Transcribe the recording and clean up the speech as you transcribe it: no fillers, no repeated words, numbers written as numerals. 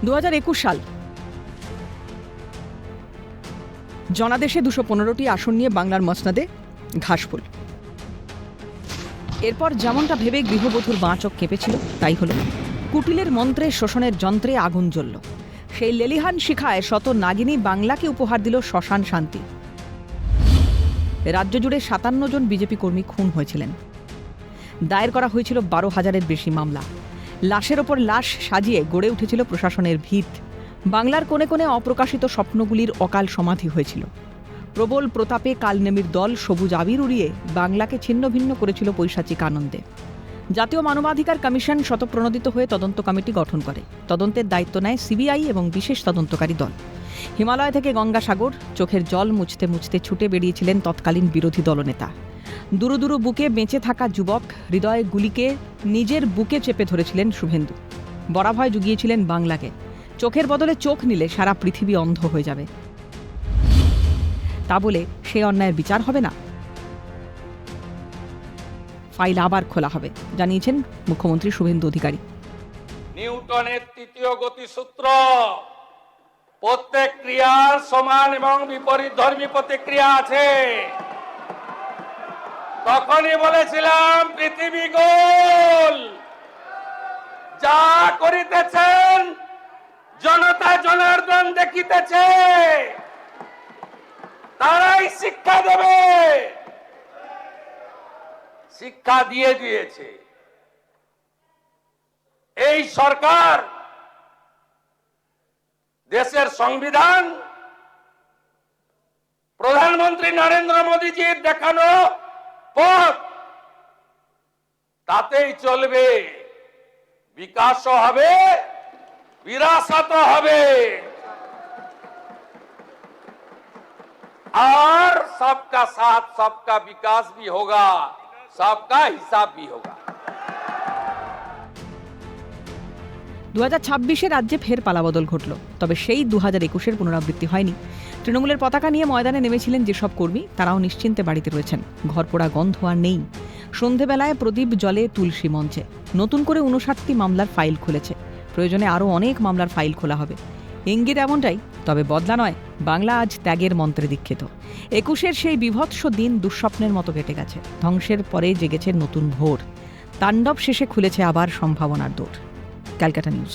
2021 সাল, জনাদেশে 215টি আসন নিয়ে বাংলার মসনদে ঘাসফুল। এরপর যেমনটা ভেবে গৃহবধূর বাঁ চোখ কেঁপেছিল তাই হলো। কুটিলের মন্ত্রে শোষণের যন্ত্রে আগুন জ্বলল। সেই লেলিহান শিখায় শত নাগিনী বাংলাকে উপহার দিল শ্মশান শান্তি। রাজ্য জুড়ে 57 জন বিজেপি কর্মী খুন হয়েছিলেন। দায়ের করা হয়েছিল 12,000-এর বেশি মামলা। লাশের ওপর লাশ সাজিয়ে গড়ে উঠেছিল প্রশাসনের ভিত। বাংলার কোণে কোণে অপ্রকাশিত স্বপ্নগুলির অকাল সমাধি হয়েছিল। প্রবল প্রতাপে কালনেমির দল সবুজ আবির উড়িয়ে বাংলাকে ছিন্ন ভিন্ন করেছিল পৈশাচিক আনন্দে। জাতীয় মানবাধিকার কমিশন স্বতঃপ্রণোদিত হয়ে তদন্ত কমিটি গঠন করে। তদন্তের দায়িত্ব নেয় সিবিআই এবং বিশেষ তদন্তকারী দল। হিমালয় থেকে গঙ্গাসাগর, চোখের জল মুছতে মুছতে ছুটে বেরিয়েছিলেন তৎকালীন বিরোধী দলনেতা। দুরু দুরু বুকে বেঁচে থাকা যুবক হৃদয়ে গুলিকে নিজের বুকে চেপে ধরেছিলেন শুভেন্দু। বরাভয় জুগিয়েছিলেন বাংলাকে, চোখের বদলে চোখ নিলে সারা পৃথিবী অন্ধ হয়ে যাবে। তা বলে সে অন্যায়ের বিচার হবে না, ফাইল আবার খোলা হবে, জানিয়েছেন মুখ্যমন্ত্রী শুভেন্দু অধিকারী। নিউটনের তৃতীয় গতিসূত্র, প্রত্যেক ক্রিয়ার সমান এবং বিপরীত ধর্মী প্রতিক্রিয়া আছে। তখনই বলেছিলাম পৃথিবী গোল, যা করিতেছেন জনতা জনার্দন দেখিতেছে, তারাই শিক্ষা দেবে। শিক্ষা দিয়ে দিয়েছে। এই সরকার দেশের সংবিধান, প্রধানমন্ত্রী নরেন্দ্র মোদীজির দেখানো পথ, তাতেই চলবে। বিকাশও হবে, বিরাসতও হবে, और सबका साथ सबका विकास भी होगा, सबका हिसाब भी होगा। 2026-এ রাজ্যে ফের পালাবদল ঘটল। তবে সেই 2021-এর পুনরাবৃত্তি হয়নি। তৃণমূলের পতাকা নিয়ে ময়দানে নেমেছিলেন যেসব কর্মী, তারাও নিশ্চিন্তে বাড়িতে রয়েছেন। ঘরপোড়া গন্ধ আর নেই। সন্ধেবেলায় প্রদীপ জ্বলে তুলসী মঞ্চে। নতুন করে 59টি মামলার ফাইল খুলেছে। প্রয়োজনে আরও অনেক মামলার ফাইল খোলা হবে। ইঙ্গিত এমনটাই, তবে বদলা নয়। বাংলা আজ ত্যাগের মন্ত্রে দীক্ষিত। 21-এর সেই বিভৎস দিন দুঃস্বপ্নের মতো কেটে গেছে। ধ্বংসের পরে জেগেছে নতুন ভোর। তাণ্ডব শেষে খুলেছে আবার সম্ভাবনার দোর। ক্যালকাটা নিউজ।